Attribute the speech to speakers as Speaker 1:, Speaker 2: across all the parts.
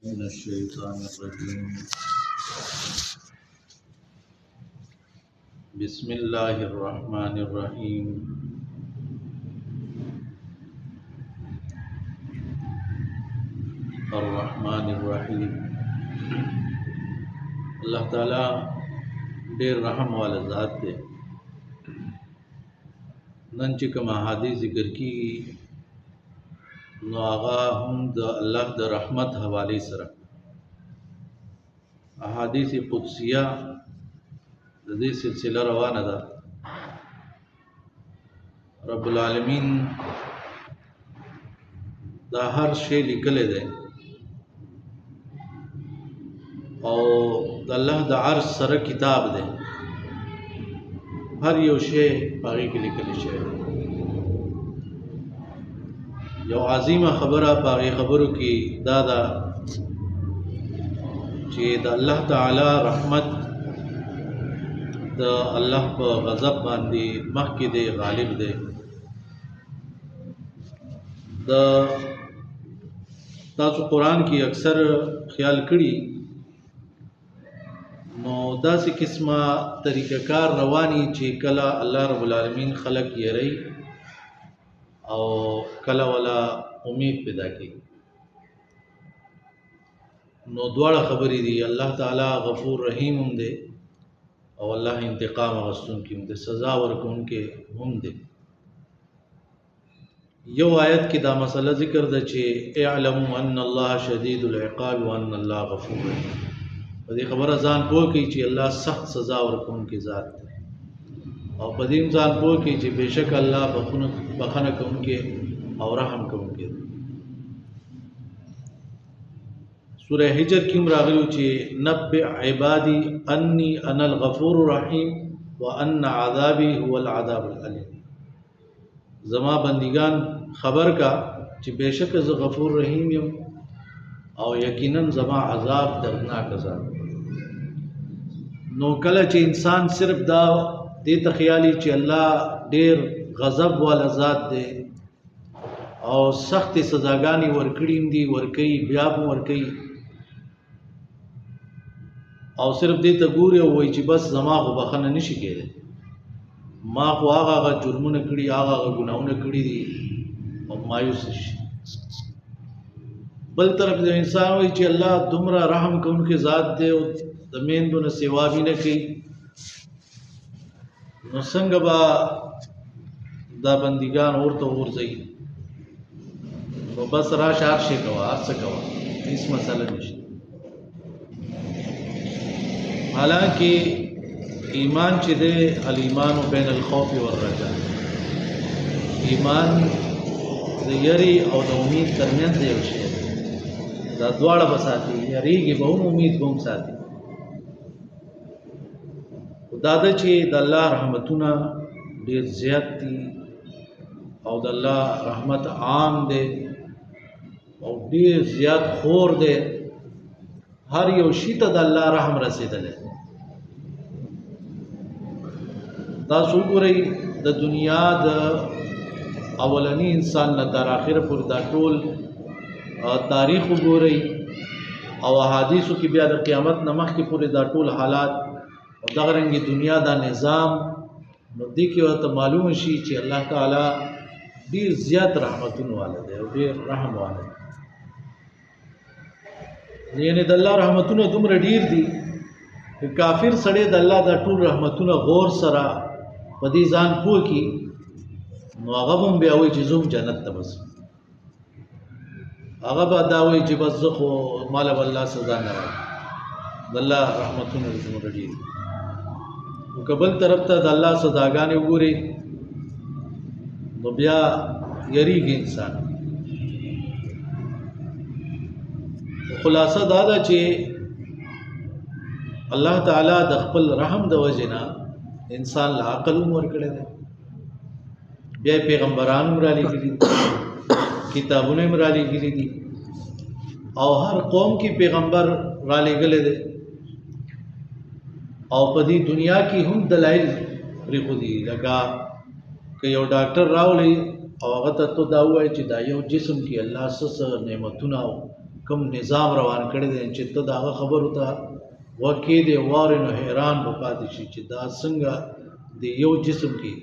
Speaker 1: من الشيطان الرجيم بسم الله الرحمن الرحيم الرحمن الرحيم اللہ تعالی ډېر رحم والا ذات دی. نن چې کوم احادیث ذکر کیږي نو هغه هم د الله د رحمت حواله سره احادیث قدسیه د دې سلسله روانه ده. رب العالمین دا هر شی لیکلی دی او د الله د عرش سره کتاب دی، هر یو شی هغې کې لیکلی شوی دی. یو عظیمه خبره په هغې خبرو کې دا ده چې د الله تعالی رحمت د الله په غضب باندې مخکې دی، غالب دی. د تاسو قرآن کې اکثر خیال کړي نو داسې قسمه طریقه کار رواني چې کله الله رب العالمین خلق یری او کله ولا امید پیدا کوي. نو دواړه خبرې دي، الله تعالی غفور رحیم هم دی او الله انتقام اخیستونکی هم دی، سزا ورکوونکی هم دی. یو آیت کې دا مسله ذکر ده چې اعلموا ان الله شدید العقاب وان الله غفور رحیم. په دې خبره ځان پوه کړئ چې الله سخت سزا ورکوونکی ذات دی او په دې ځان پوه کړئ چې بېشک الله بخښنه کوونکی او رحم کوونکی دی. سوره حجر کې هم راغلی چې نبئ عبادي انی انا الغفور الرحیم وان عذابی هو العذاب الالیم. زما بندگان خبر کا چې بېشک زه غفور رحیم یم او یقینا زما عذاب دردناک عذاب. نو کله چې انسان صرف دا دې ته خیالي چې الله ډېر غضب والا ذات دی او سختې سزاګانې ورکړي هم دي، ورکوي بیا هم ورکوي، او صرف دې ته ګوري او وایي چې بس زما خو بخښنه نشي کېدی، ما خو هغه جرمونه کړي، هغه ګناهونه کړي دي، او مایوس شي. بل طرف د انسان وایي چې الله دومره رحم کوونکی ذات دی او د میندو نه سوا بې نه کوي، نو څنګه به دا بندګان ورته ورځي؟ نو بس راشه هر شی کوه، هر څه کوه، هېڅ مسله نشته. حالانکه ایمان چې دی الایمان بین الخوف والرجاء، ایمان د یری او د امید ترمنځ یو شی دی. دا دواړه به ساتي، یریږي به هم، امید به هم ساتي. دا ده چې د الله رحمتونه ډېر زیات دي او د الله رحمت عام دی او ډېر زیات خور دی. هر یو شي ته د الله رحم رسېدلی. تاسو وګورئ د دنیا د اولني انسان نه تر اخره پورې دا ټول تاریخ وګورئ او احادیثو کې بیا د قیامت نه مخکې پورې دا ټول حالات او دغه رنګې دنیا دا نظام، نو دې کې ورته معلومه شي چې الله تعالی ډېر زیات رحمتونه والا دی او ډېر رحم والا دی. یعنې د الله رحمتونه دومره ډېر دي که کافر سړی د الله دا ټول رحمتونه غور سره په دې ځان پوه کړي نو هغه به هم بیا وایي چې زه هم جنت ته به ځم. هغه به دا وایي چې بس زه خو ماله به الله سزا نه راکړي. د الله رحمتونه دومره ډېر دي. خو که بل طرف ته د الله سزاګانې وګوري نو بیا یریږي انسان. خلاصه دا ده چې الله تعالی د خپل رحم د وجې نه انسان له عقل هم ورکړی دی، بیا پیغمبران هم رالیږلي دي، کتابونه هم رالیږلي دي او هر قوم کې پیغمبر رالیږلی دی او په دې دنیا کې هم دلایل پرېښودي. لکه که یو ډاکټر راولي او هغه ته ته دا ووایي چې دا یو جسم کې الله څه نعمتونه او کوم نظام روان کړی دی چې ته د هغه خبرو ته وکې دی واورې نو حیران به پاتې شي چې دا څنګه د یو جسم کې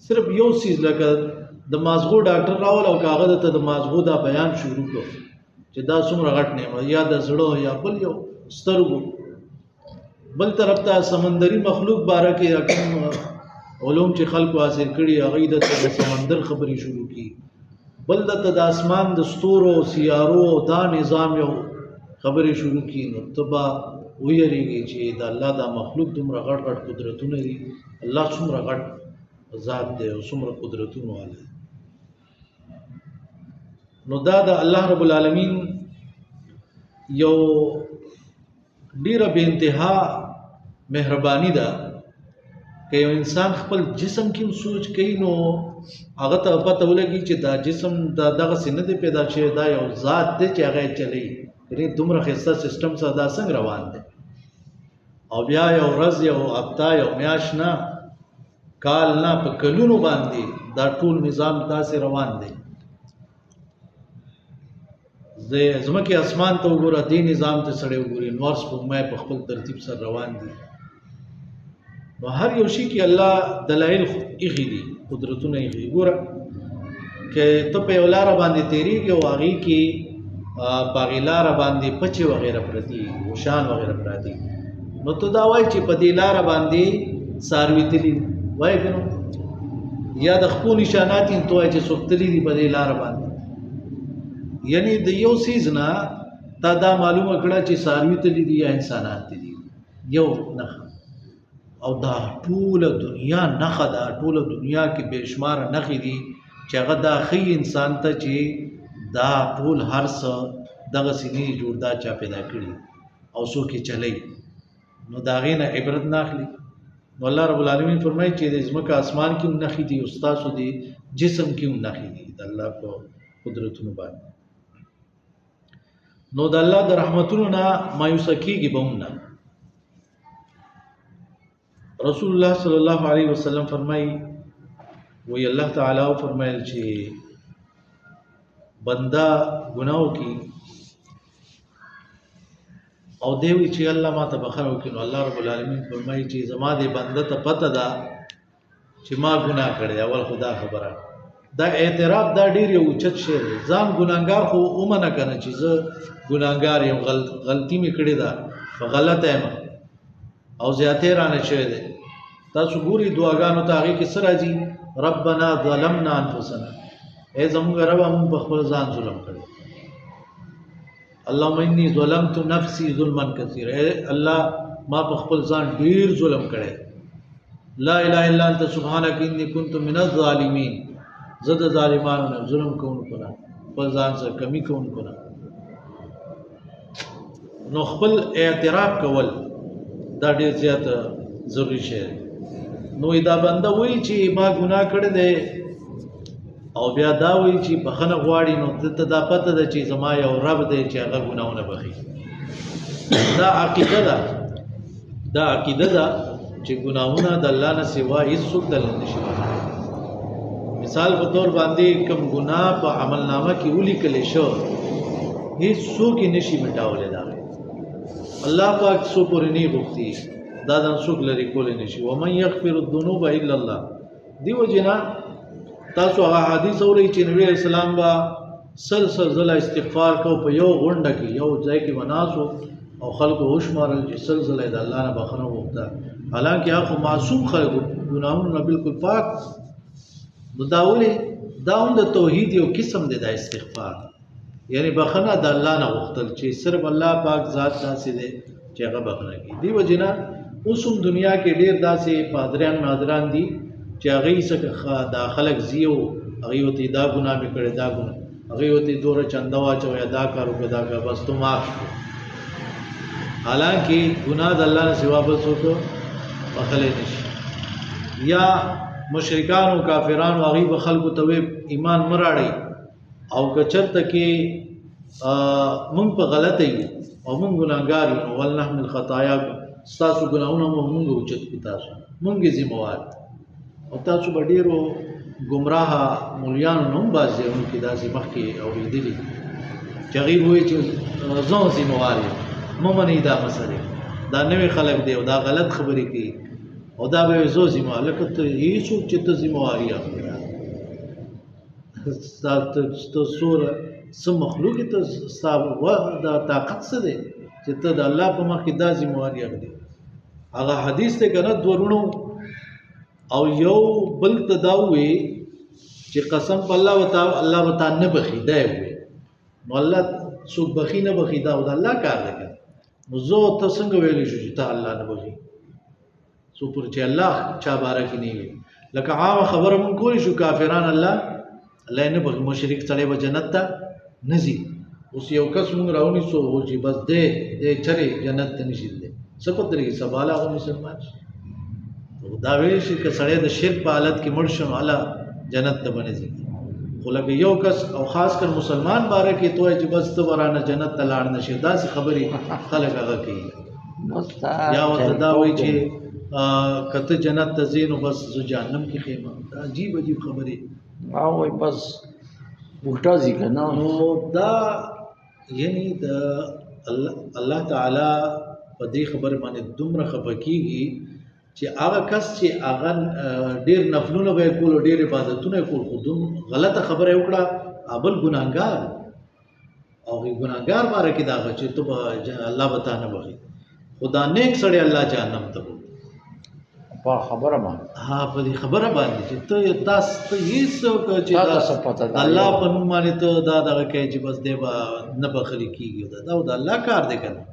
Speaker 1: صرف یو څیز لکه د مازغو ډاکټر راول او هغه ته د مازغو دا بیان شروع کړ چې دا څومره غټ نعمت یا د زړه یا بل یو سترګو بل طرف ته سمندري مخلوق باره کې کوم علوم چې خلکو حاصل کړي هغه د سمندر خبرې شروع کی بل د اسمان د ستورو سیارو دا نظام یو خبرې شروع کی نو تبا ویریږي چې د الله دا مخلوق دومره غټ غټ قدرتونه دي الله څومره غټ ذات دی او څومره قدرتونه والا نو دا د الله رب العالمین یو ډیره بے انتها مهرباني ده که یو انسان خپل جسم کې سوچ کوي نو هغه ته پته ولګي چې دا جسم دغه سینه دی پیدا شوی دا یو ذات دی چې هغه چلی یعنی دومره ښایسته سیستم سره دا څنګه روان دی او بیا یو ورځ یو هفته یو میاشت نه کال نه په کلونو باندې دا ټول نظام داسې روان دی ځمکې اسمان ته وګوره دې نظام ته سړی وګوري نور سپوږمۍ په خپل ترتیب سره روان دي نو هر یو شي کې الله دلایل ایښي دي قدرتونه ایښي ګوره که ته په یو لاره باندې تېرېږي او هغې کې په هغې لاره باندې پچې وغیره پرتې اوشان وغیره پراته نو ته دا وایي چې په دې لاره باندې څاروي تلي وایي که نو یا د خپو نشانات یې ته وایي چې څوک تلي دي په دې لاره باندې یعنی د یو څیز نه تا دا معلومه کړه چې څاروي تلي دي یا انسانات دي یو نښه او دا ټوله دنیا نښه ده ټوله دنیا کې بې شماره نښې دي چې هغه دا ښیي انسان ته چې دا ټول هر څه دغسې نه دي جوړ دا چا پیدا کړي او څوک یې چلی نو د هغې نه عبرت نه اخلي نو الله رب العالمین فرمایي چې د ځمکه اسمان کې هم نښې دي او ستاسو د جسم کې هم نښې دي د الله په قدرتونو باندې نو د الله د رحمتونو نه مایوسه کېږي به هم نه رسول الله صلی الله علیه وسلم فرمایي وی الله تعالی فرمایل چې بنده ګناه وکړي او دی وی چې الله ما ته بخښنه وکړي نو الله رب العالمین فرمایي چې زما دې بنده ته پته ده چې ما ګناه کړی اول خدا خبره دا اعتراف دا ډیر یو اوچت شی دی ځان ګناهګار خو ومنه کنه چې زه ګناهګار یم غلطي مې کړې ده غلطه یم او زیاتې رانه شوی دی تاسو ګورئ دعاګانو ته هغې کې څه راځي ربنا ظلمنا انفسنا ای زموږ ربه موږ په خپل ځان ظلم کړی اللهم انی ظلمت نفسی ظلما کثیرا ای الله ما په خپل ځان ډیر ظلم کړی لا اله الا انت سبحانك انی كنت من الظالمین زه د ظالمانو نه ظلم کوونکو نه خپل ځان سره کمی کوونکو نه نو خپل اعتراف کول دا ډیر زیات ضروري شی نو دا بنده وایي چې ما ګناه کړی دی او بیا دا وایي چې بخښنه غواړي نو ته دا پته ده چې زما یو رب دی چې هغه ګناهونه بخښي دا عقیده ده چې ګناهونه د الله نه سوا هېڅوک دلته نشي بخښلی مثال په طور باندې کوم ګناه په عملنامه کې ولیکلی شو هېڅوک یې نشي مټاولی دا الله پاک څو پورې نه غوښتي دا د څوک لرې کولی نشي ومن یغفر الذنوب الا الله دې وجې نه تاسو هغه حدیث اورئ چې نبي علیه السلام به سل ځله استغفار کو په یو غونډه کې یو ځای کې به ناست او خلکو وشمارل چې سل ځله یې د الله نه بخښنه وغوښته حالانکه هغه خو معصوم خلک ګناهونو نه بالکل پاک نو دا ولې دا هم د توحید یو قسم دی دا استغفار یعنی بخښنه د الله نه غوښتل چې صرف الله پاک ذات داسې دی چې هغه بخښنه کوي دې وجې نه اوس هم دنیا کې ډېر داسې پادریان مادران دي چې هغوی څخه دا خلک ځي او هغوی ورته دا ګناه مې کړې دا ګناه هغوی ورته دوره چنده واچوه دا کار وکړه دا کار بس تو معاف شو حالانکه ګناه د الله نه سوا بل څوک بخښلی نشي یا مشرکان او کافران هغوی به خلکو ته ایمان مه راړئ او که چېرته کې مونږ په غلطه یو او مونږ ګناهګار یو نو ولنحمل خطایاکم ستاسو ګناهونه مونږ اوچت کړي تاسو مونږ یې ذمهوار او تاسو به ډېرو ګمراهه مولیانو نه هم بعضې هغوی کې داسې مخکې اورېدلي چې هغوی وایي چې زه ذمهوار یم مه منئ دا مسلې دا نوي خلک دی او دا غلط خبرې کوي او دا به زه ذمهوار لکه ته هېڅوک چې ته ذمهواري اخلې ستا ته څومره څه مخلوق یې ته ستا دا طاقت څه دی چې ته د الله په مخ کې دا ذمهواري اخلې هغه حدیث دی که نه دوه وروڼو او یو بل ته دا ووایي چې قسم په الله الله به تا نه بخي دا یې ووایي نو الله څوک بخي نه بخي دا د الله کار دی نو زه ته څنګه ویلی شو چې ته الله نه بخي څو پر چې الله چا باره کې نه وي لکه عامه خبره مونږ کولی شو کافران الله نه بخي مشرک سړی به جنت ته نه ځي اوس یو کس مونږ راونیسو چې بس دی چرې جنت ته نشي تللی څه پته لګي سبا هغه مسلمان شي دا ویلی شي که سړی د شرک په حالت کې مړ شي نو الله جنت ته به نه ځي خو لکه یو کس او خاص کر مسلمان باره کې تو چې بس ته ورانه جنت ته لاړ نه شي داسې خبرې خلک هغه کوي یا ورته دا وایي چې که ته جنت ته ځې نو بس زه جهنم کې خیمه دا عجیب عجیب خبرې
Speaker 2: وایي بس الټا ځي که نه
Speaker 1: نو دا یعنی د الله تعالی په دې خبره باندې دومره خفه کېږي چې هغه کس چې هغه ډېر نفلونه به یې کول او ډېر عبادتونه یې کول خو غلطه خبره یې وکړه بل ګناهګار او ګناهګار باره کې دا هغه چې ته به الله به تا نه بخي خو دا نیک سړی الله جهنم ته بولي
Speaker 2: په خبره باندې
Speaker 1: په دې خبره باندې چې ته تاسو ته هېڅ چې الله په نوم باندې ته دا دغه کوې چې بس دی به نه بخلي کېږي دا د الله کار دی که نه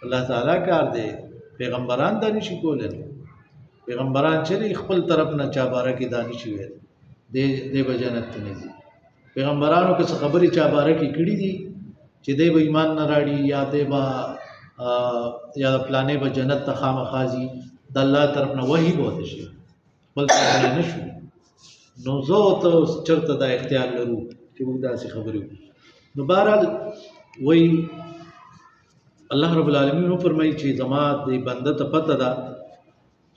Speaker 1: الله تعالی کار دی پیغمبران دا نشي کولی پیغمبران چې خپل طرف نه چا باره کې دا نشي ویل دی به جنت ته نه ځي پیغمبرانو که څه خبرې چا باره کې کړي دي چې دی به ایمان نه راړي یا دی به یا د فلانې به جنت ته خامخا ځي د الله طرف نه وحي به ورته شي خپل طرف نه شو نو زه او ته چېرته دا اختیار لرو چې موږ داسې خبرې وکړو نو بهرحال وایي الله رب العالمین وفرمایي چې زما د بنده ته پته ده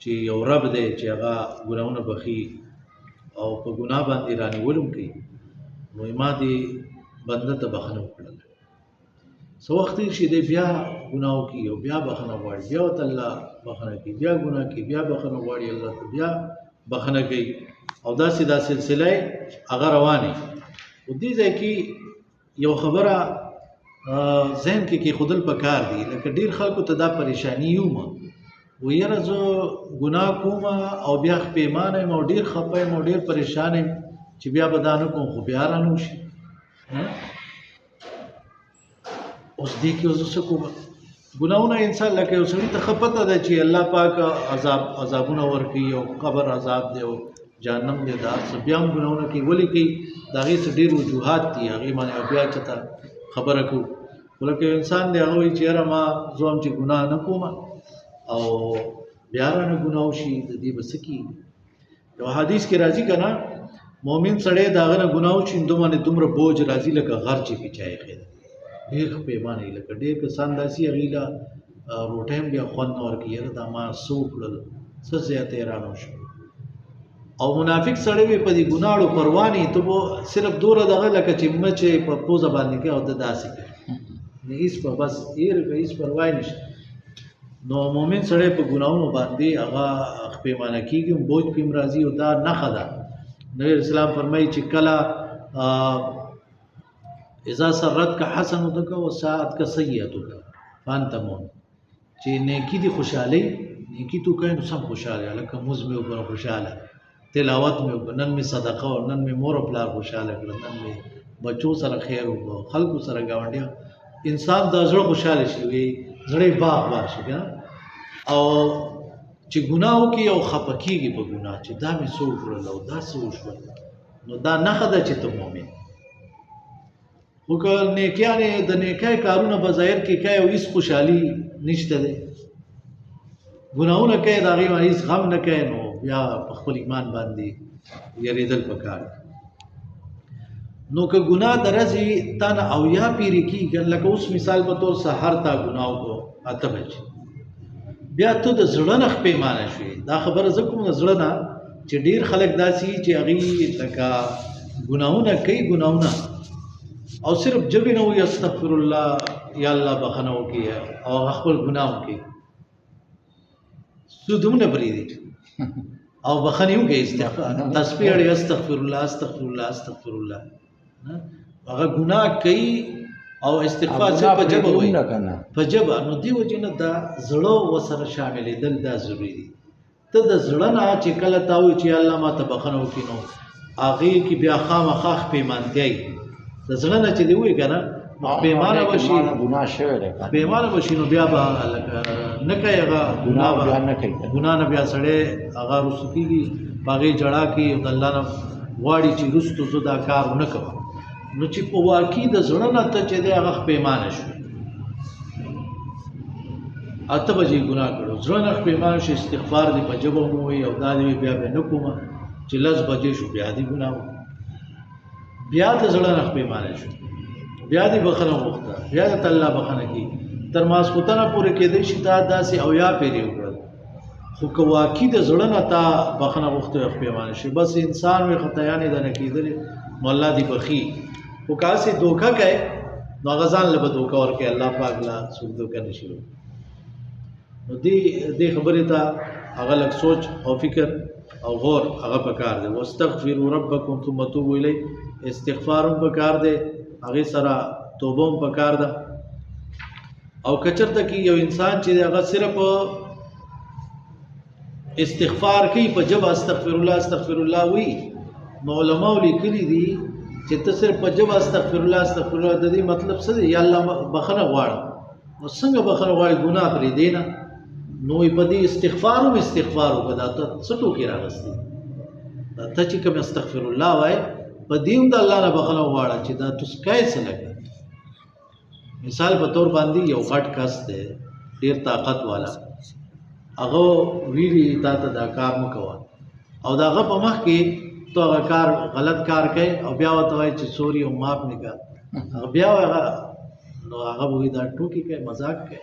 Speaker 1: چې یو رب دی چې هغه ګناهونه بخي او په ګناه باندې رانیول هم کوي نو ما دې بنده ته بخښنه وکړله څه وخت چې دی بیا ګناه وکړي او بیا بخښنه غواړي بیا ورته الله بخښنه کوي بیا ګناه کوي بیا بخښنه غواړي الله ته بیا بخښنه کوي او داسې دا سلسله یې هغه روانې خو دې ځای کې یو خبره ذهن کې کېښودل پکار دي لکه ډېر خلکو ته دا پریشاني یوم و یاره زه ګناه کوم او بیا پښیمانه یم او ډېر خفه یم او ډېر پریشان یم چې بیا به دا نه کوم خو بیا رانه وشي اوس دې کې اوس څه کوم ګناهونه انسان لکه یو سړي ته ښه پته ده چې الله پاک عذابونه ورکوي او قبر عذاب دی او جهنم دی دا څه بیا هم ګناهونه کوي ولې کوي د هغې څه ډېر وجوهات دي هغې باندې بیا چېته خبره کوو خو لکه یو انسان دی هغه وایي چې یاره ما زه هم چې ګناه نه کوم او بیا رانه ګناه وشي د دې به څه کېږي یو حدیث کې راځي که نه مؤمن سړی د هغه نه ګناه وشي نو باندې دومره بوج راځي لکه غر چې پې چا ایښی دی ډېر ښه پیمانه وي لکه ډېر کسان داسې هغې له روټۍ هم بیا خوند نه ورکوي یاره دا ما څه وکړل څه زیاتی یې رانه وشو او منافق سړی وي په دې ګناړو پروا نه ته به صرف دوره دغه لکه چې مچ یې په پوزه باندې کوي او ته داسې کوي نه هېڅ په بس هېر کوي هېڅ پروا یې نشته نو مؤمن سړی په ګناهونو باندې هغه پښیمانه کېږي بوج پې هم راځي او دا نښه ده نبي اسلام فرمایي چې کله اذا سرتک حسنتک وساءتک سیئتک فانت مؤمن چې نیکي دي خوشحالي نیکي تو کوي نو سم خوشاله لکه موز مې وکړه خوشاله تلاوت مې وکړه نن مې صدقه او نن مې مور او پلار خوشاله کړل نن مې بچو سره خیر وکړو خلکو سره ګاونډیان انسان د زړه خوشاله شي وي زړه باغ شي کنه او چې ګناه وکړي او خفه کېږي په ګناه چې دا مې څه وکړل او دا څه وشول نو دا نښه ده چې ته مؤمن خو که نیکیانې د نیکۍ کارونه په ظاهر کې کوي او هېڅ خوشحالي نشته دی ګناهونه کوي د هغې باندې هېڅ غم نه کوي نو بیا په خپل ایمان باندې یېرېدل پکار نو که ګناه د ورځې تا نه اویا پیرې کېږي لکه اوس مثال په طور سهار تا ګناه وکړو 8 بجې بیا ته د زړه نه پښیمانه شوې دا خبره زه کوم د زړه نه چې ډېر خلک داسې چې هغې لکه ګناهونه کوي ګناهونه او صرف جبې نه وي استغفر الله یا الله بخنه وکړي او خپل ګناه وکړي سود هم نه پرېږدي او بخنه وکړي استغفار تسبیح اړي استغفر الله استغفر الله استغفر الله هغه ګناه کوي او استغفار چې په جبه وي په جبه نو دی وجه نه دا زړه وسره شاملېدل دا ضروري دي ته د زړه نه چې کله تا وایي چې الله ما ته بخنه وکړي نو هغې کې بیا خامخا پیمانتیا وي د زړه نه چې دی وایي که نه پیمانه بشي پیمانه بشي نو بیا به نه کوي هغه ګناه نه بیا سړی هغه رسو کېږي په هغې جړا کوي او د الله نه غواړي چې رستو زه دا کار ونه کوم نو چې په واقعي د زړه نه ته چې دی هغه پیمانه شو 8 بجې ګناه کړو زړه نه پیمانه شو استغفار دې په ژبه مو وي او دا دې بیا به نه کومه چې 10 بجې شو بیا دې ګناه بیا د زړه نه پیمانه شو بیا دې بخنه وغوښته بیا د الله بخنه کی تر ماسخوتنه پورې کېدی شي تا داسې او یا پیرې وکړل خو که واقعي د زړه نه تا بخنه وغوښته پیمانه شي بس انسان وي خطایانې د نه کېدلې نو الله دې بخي خو که هسې دوکه کوي نو هغه ځان له به دوکه ورکوي الله پاک له څوک دوکه نه شي نو دې خبرې ته هغه لږ سوچ او فکر او غور هغه پکار دی واستغفروا ربکم ثم توبوا الیه استغفار هم پکار دی هغې سره توبه هم پکار ده او که چېرته کې یو انسان چې هغه صرف استغفار کوي په ژبه استغفر الله وي نو علماو لیکلي دي چې ته صرف په ژبه استغفر الله د دې مطلب څه دی یا الله بخنه غواړم نو څنګه بخنه غواړي ګناه پرېږدې نه نو په دې استغفار وکړه دا ته څه ټوکې راغستې ته چې کوم استغفر الله وایې په دې هم د الله نه بخنه وغواړه چې دا تسکای څه لګي مثال په طور باندې یو غټ کس دی ډېر طاقت والا هغه ویلي تا ته دا کار مه کوه او د هغه په مخ کې تو هغه کار غلط کار کوي او بیا ورته وایي چې سوري او معاف مې کړه هغه بیا نو هغه به وایي دا ټوکې کوي مذاق کوي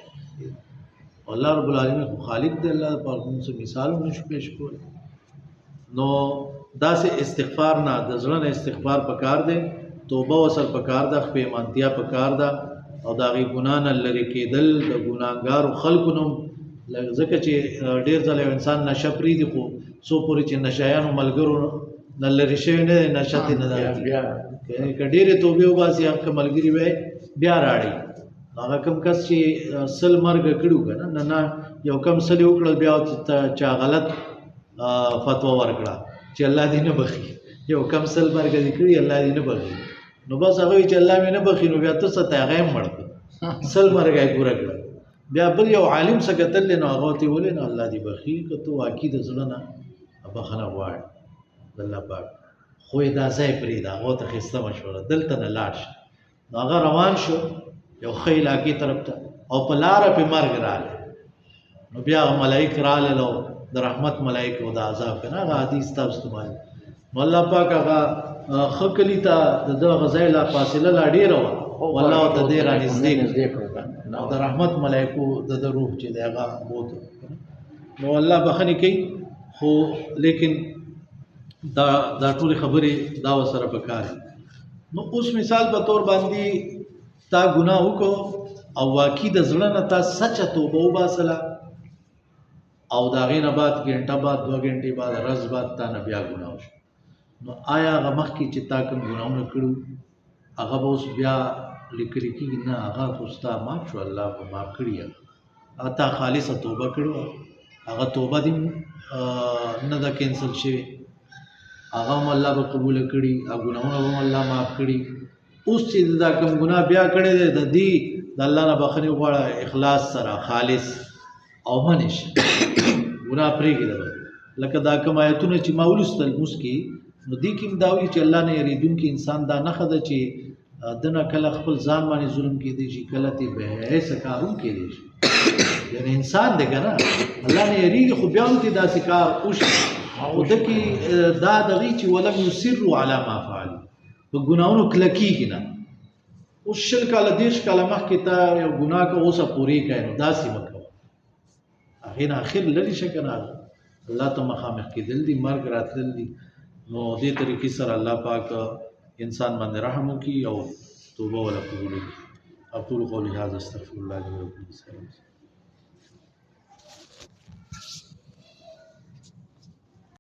Speaker 1: الله رب العالمین خو خالق دی الله پر موږ مثال هم نشو پیش کولی نو داسې استغفار نه د زړه نه استغفار پکار دی توبه وسر پکار ده پیمانتیا پکار ده او د هغې ګناه نه لرې کېدل د ګناهګارو خلکو نه ځکه چې ډېر ځله یو انسان نشه پرېږدي خو څو پورې چې نشایانو ملګرو نه لرې شوی نه دی نشه ترې نه ده که ډېرې توبې وباسي هغه که ملګري وی بیا راړي هغه کم کس چې 100 مرګه کړي که نه یو کم 100 وکړل بیا چا غلط فتوا ورکړه چې الله دې نه بخي یو کم 100 مرګه دې کړي الله دې نه بخي نو بس هغه چې الله مې نه بخي نو بیا ته څه ته هغه یې مړ کړه 100 مرګه یې پوره کړه بیا بل یو عالم څه کتل نو هغه ته ولې نو الله دې بخي که ته واقعي د زړه نه بخنه غواړې الله پاک خو یې دا ځای پرېږده هغه ته ښایسته مشوره دلته نه لاړ شه نو هغه روان شو یو ښه علاقې طرف ته او په لاره پې مرګ راغی نو بیا هغه ملایک راغلل او د رحمت ملایک او د عذاب که نه هغه حدیث تاسو ته معلوم نو الله پاک هغه ښه کلي ته د ده هغه ځای لا فاصله لا ډېره وه والله ورته دې رانږدې کړو او د رحمت ملایکو د ده روح چې دی هغه بوت نو الله بخښنې کوي خو لیکن دا ټولې خبرې دا ورسره پکار نو اوس مثال په طور باندې تا ګناه وکړو او واقعي د زړه نه تا سچه توبه وباسله او د هغې نه بعد ګنټه بعد 2 ګنټې بعد ورځ بعد تا نه بیا ګناه وشو نو آیا هغه مخکې چې تا کوم ګناهونه کړو هغه به اوس بیا لیکلي کېږي نه هغه خو ستا معاف شو الله به معاف کړي هغه تا خالصه توبه کړو هغه توبه دې نه ده کینسل شوې هغه هم الله به قبوله کړي او ګناهونه به هم الله معاف کړي اوس چې دا کوم ګناه بیا کړی دی د دې د الله نه بخښنې وغواړه اخلاص سره خالص او منې شه ګناه پرېږده لکه دا کوم آیتونه چې ما ولوستل لمونځ کې نو دې کې هم دا وایي چې الله نه یېرېدونکي انسان دا نښه ده چې ده نه کله خپل ځان باندې ظلم کېدی شي کله ترې بېحیثه کار هم کېدی شي یعنې انسان دی که نه الله نه یېرېږي خو بیا هم ترې داسې کار وشي خو ده کې دا دغې چې ولم یصروا علی ما فعلوا په ګناهونو کلکېږي نه اوس 20 کاله 30 کاله مخکې ته یو ګناه که اوسه پورې کوې نو داسې مه کوه هغې نه اخر لرې شه که نه الله ته مخامخ کېدل دي مرګ راتلل دي نو دې طریقې سره الله پاک انسان باندې رحم وکړي او توبه ولا قبول اقول قولي هذا استغفر الله لي ولكم.